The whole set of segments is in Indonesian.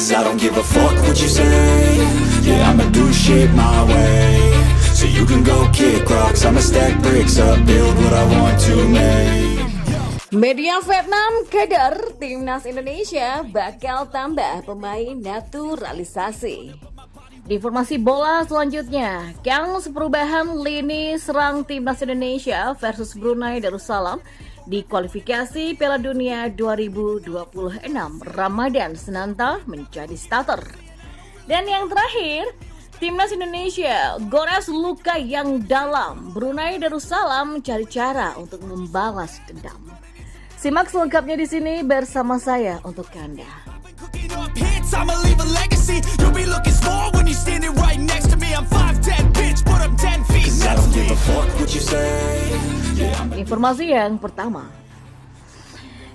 'Cause I don't give a fuck what you say. Yeah, I'ma do shit my way. So you can go kick rocks, I'ma stack bricks up, build what I want to make. Media Vietnam kader timnas Indonesia bakal tambah pemain naturalisasi. Di informasi bola selanjutnya, Kans perubahan lini serang timnas Indonesia versus Brunei Darussalam di kualifikasi Piala Dunia 2026. Ramadan Sananta menjadi starter. Dan yang terakhir, timnas Indonesia gores luka yang dalam. Brunei Darussalam mencari cara untuk membalas dendam. Simak selengkapnya di sini bersama saya untuk Anda. Informasi yang pertama.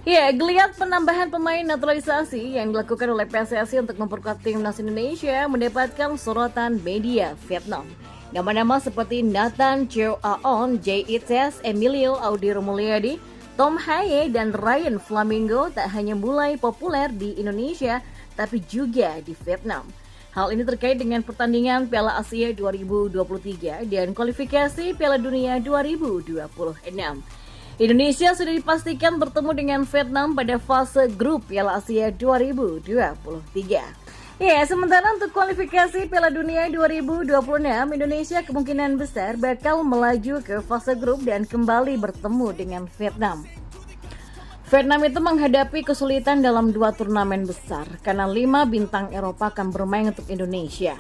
Ya, geliat penambahan pemain naturalisasi yang dilakukan oleh PSSI untuk memperkuat timnas Indonesia mendapatkan sorotan media Vietnam. Nama-nama seperti Nathan Cheo Aon, Jay Itzes, Emilio Audi Romuliadi, Tom Haye, dan Ryan Flamingo tak hanya mulai populer di Indonesia, tapi juga di Vietnam. Hal ini terkait dengan pertandingan Piala Asia 2023 dan kualifikasi Piala Dunia 2026. Indonesia sudah dipastikan bertemu dengan Vietnam pada fase grup Piala Asia 2023. Ya, sementara untuk kualifikasi Piala Dunia 2026, Indonesia kemungkinan besar bakal melaju ke fase grup dan kembali bertemu dengan Vietnam. Vietnam itu menghadapi kesulitan dalam 2 turnamen besar karena 5 bintang Eropa akan bermain untuk Indonesia.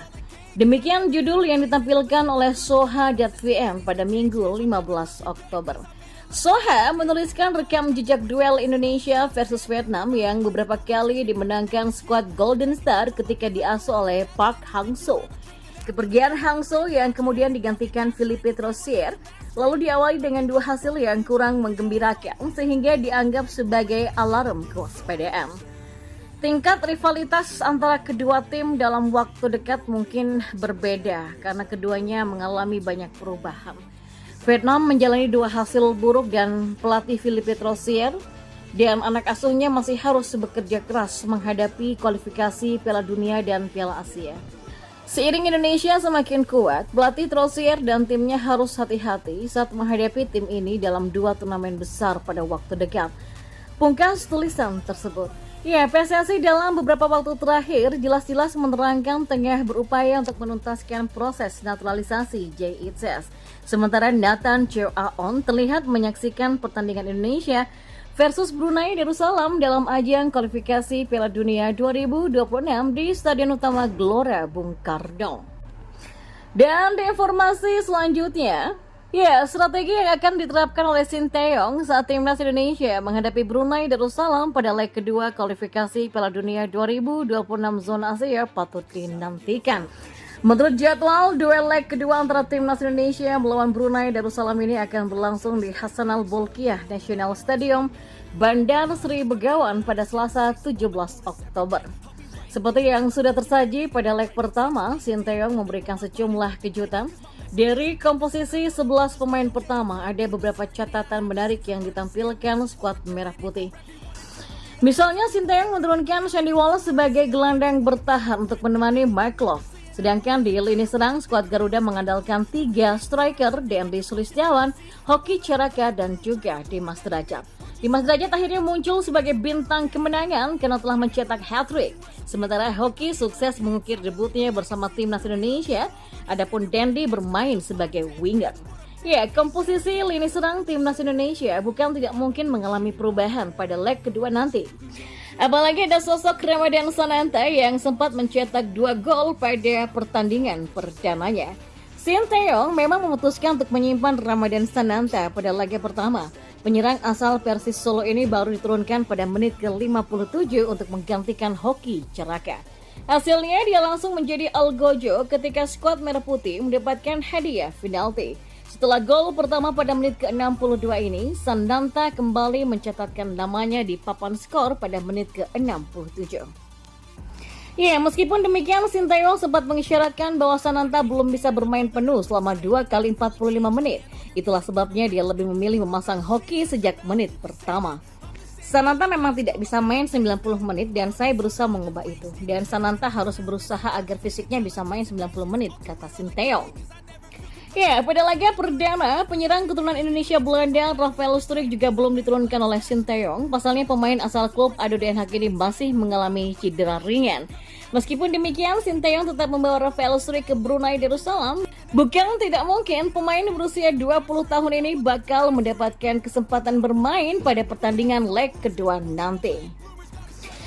Demikian judul yang ditampilkan oleh Soha.vn pada Minggu 15 Oktober. Soha menuliskan rekam jejak duel Indonesia versus Vietnam yang beberapa kali dimenangkan skuad Golden Star ketika diasuh oleh Park Hang-seo. Kepergian Hang-seo yang kemudian digantikan Philippe Troussier lalu diawali dengan 2 hasil yang kurang menggembirakan sehingga dianggap sebagai alarm kewaspadaan. Tingkat rivalitas antara kedua tim dalam waktu dekat mungkin berbeda karena keduanya mengalami banyak perubahan. Vietnam menjalani 2 hasil buruk dan pelatih Philippe Troussier dan anak asuhnya masih harus bekerja keras menghadapi kualifikasi Piala Dunia dan Piala Asia. Seiring Indonesia semakin kuat, pelatih Troussier dan timnya harus hati-hati saat menghadapi tim ini dalam 2 turnamen besar pada waktu dekat. Pungkas tulisan tersebut. Ya, PSSI dalam beberapa waktu terakhir jelas-jelas menerangkan tengah berupaya untuk menuntaskan proses naturalisasi Jay Itzes. Sementara Nathan Cheo Aon terlihat menyaksikan pertandingan Indonesia versus Brunei Darussalam dalam ajang kualifikasi Piala Dunia 2026 di Stadion Utama Gelora Bung Karno. Dan di informasi selanjutnya, ya, strategi yang akan diterapkan oleh Sinteyong saat timnas Indonesia menghadapi Brunei Darussalam pada leg kedua kualifikasi Piala Dunia 2026 zona Asia patut dinantikan. Menurut jadwal, duel leg kedua antara timnas Indonesia melawan Brunei Darussalam ini akan berlangsung di Hassanal Bolkiah National Stadium, Bandar Sri Begawan pada Selasa 17 Oktober. Seperti yang sudah tersaji pada leg pertama, Sinteyong memberikan sejumlah kejutan. Dari komposisi 11 pemain pertama, ada beberapa catatan menarik yang ditampilkan skuad merah putih. Misalnya, Sinteyong menurunkan Sandy Wallace sebagai gelandang bertahan untuk menemani Mike Love. Sedangkan di lini serang, skuad Garuda mengandalkan 3 striker, Dendi Sulistiawan, Hoki Caraka, dan juga Dimas Derajat. Dimas Derajat akhirnya muncul sebagai bintang kemenangan karena telah mencetak hat-trick. Sementara Hoki sukses mengukir debutnya bersama timnas Indonesia, adapun Dendi bermain sebagai winger. Ya, komposisi lini serang timnas Indonesia bukan tidak mungkin mengalami perubahan pada leg kedua nanti. Apalagi ada sosok Ramadan Sananta yang sempat mencetak 2 gol pada pertandingan pertamanya. Sinteyong memang memutuskan untuk menyimpan Ramadan Sananta pada laga pertama. Penyerang asal Persis Solo ini baru diturunkan pada menit ke-57 untuk menggantikan Hoki Caraka. Hasilnya dia langsung menjadi algojo ketika skuad Merah Putih mendapatkan hadiah penalti. Setelah gol pertama pada menit ke-62 ini, Sananta kembali mencatatkan namanya di papan skor pada menit ke-67. Ya, meskipun demikian, Sinteyong sempat mengisyaratkan bahwa Sananta belum bisa bermain penuh selama 2 kali 45 menit. Itulah sebabnya dia lebih memilih memasang Hoki sejak menit pertama. Sananta memang tidak bisa main 90 menit dan saya berusaha mengubah itu. Dan Sananta harus berusaha agar fisiknya bisa main 90 menit, kata Sinteyong. Ya, pada laga perdana, penyerang keturunan Indonesia Belanda Rafael Struijk juga belum diturunkan oleh Sinteyong. Pasalnya pemain asal klub ADO Den Haag ini masih mengalami cedera ringan. Meskipun demikian, Sinteyong tetap membawa Rafael Struijk ke Brunei Darussalam. Bukan tidak mungkin pemain berusia 20 tahun ini bakal mendapatkan kesempatan bermain pada pertandingan leg kedua nanti.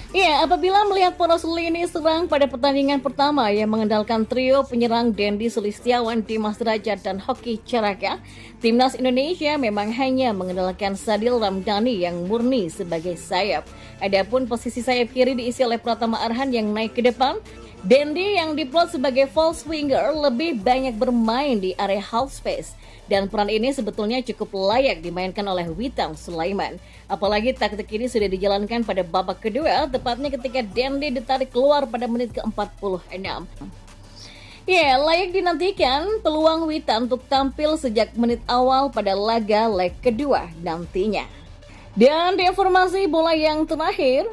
Ya, apabila melihat poros lini serang pada pertandingan pertama yang mengandalkan trio penyerang Dendi Sulistiawan, Dimas Derajat, dan Hoki Caraka, timnas Indonesia memang hanya mengandalkan Sadil Ramdhani yang murni sebagai sayap. Adapun posisi sayap kiri diisi oleh Pratama Arhan yang naik ke depan. Dendi yang diplot sebagai false winger lebih banyak bermain di area half space. Dan peran ini sebetulnya cukup layak dimainkan oleh Witan Sulaiman. Apalagi taktik ini sudah dijalankan pada babak kedua, tepatnya ketika Dendi ditarik keluar pada menit ke-46. Ya, layak dinantikan peluang Witan untuk tampil sejak menit awal pada laga leg kedua nantinya. Dan di informasi bola yang terakhir,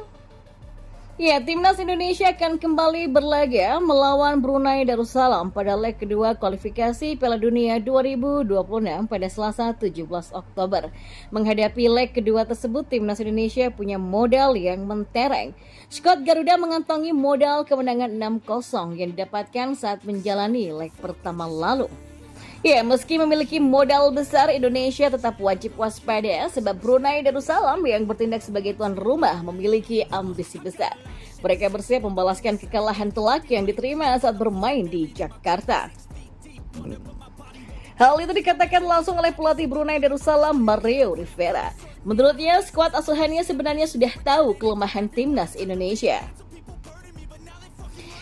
ya, timnas Indonesia akan kembali berlaga melawan Brunei Darussalam pada leg kedua kualifikasi Piala Dunia 2026 pada Selasa 17 Oktober. Menghadapi leg kedua tersebut, timnas Indonesia punya modal yang mentereng. Skuad Garuda mengantongi modal kemenangan 6-0 yang didapatkan saat menjalani leg pertama lalu. Ya, meski memiliki modal besar, Indonesia tetap wajib waspada sebab Brunei Darussalam yang bertindak sebagai tuan rumah memiliki ambisi besar. Mereka bersiap membalaskan kekalahan telak yang diterima saat bermain di Jakarta. Hal itu dikatakan langsung oleh pelatih Brunei Darussalam, Mario Rivera. Menurutnya, skuad asuhannya sebenarnya sudah tahu kelemahan timnas Indonesia.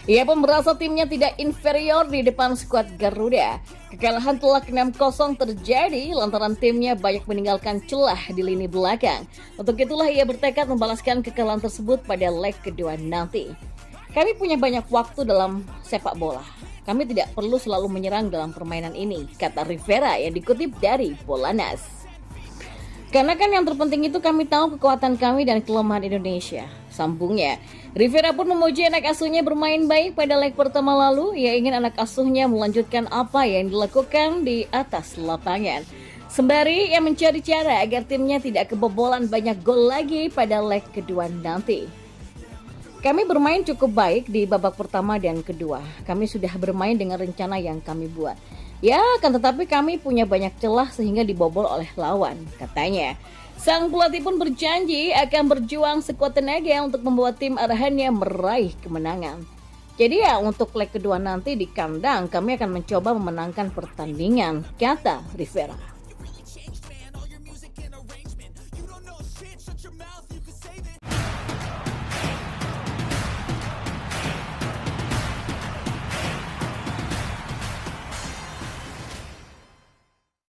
Ia pun merasa timnya tidak inferior di depan skuad Garuda. Kekalahan telak 6-0 terjadi lantaran timnya banyak meninggalkan celah di lini belakang. Untuk itulah ia bertekad membalaskan kekalahan tersebut pada leg kedua nanti. Kami punya banyak waktu dalam sepak bola. Kami tidak perlu selalu menyerang dalam permainan ini, kata Rivera yang dikutip dari Bolanas. Karena kan yang terpenting itu kami tahu kekuatan kami dan kelemahan Indonesia, sambungnya. Rivera pun memuji anak asuhnya bermain baik pada leg pertama lalu. Ia ingin anak asuhnya melanjutkan apa yang dilakukan di atas lapangan. Sembari ia mencari cara agar timnya tidak kebobolan banyak gol lagi pada leg kedua nanti. Kami bermain cukup baik di babak pertama dan kedua. Kami sudah bermain dengan rencana yang kami buat. Ya, akan tetapi kami punya banyak celah sehingga dibobol oleh lawan, katanya. Sang pelatih pun berjanji akan berjuang sekuat tenaga untuk membuat tim arahannya meraih kemenangan. Jadi ya, untuk leg kedua nanti di kandang kami akan mencoba memenangkan pertandingan, kata Rivera.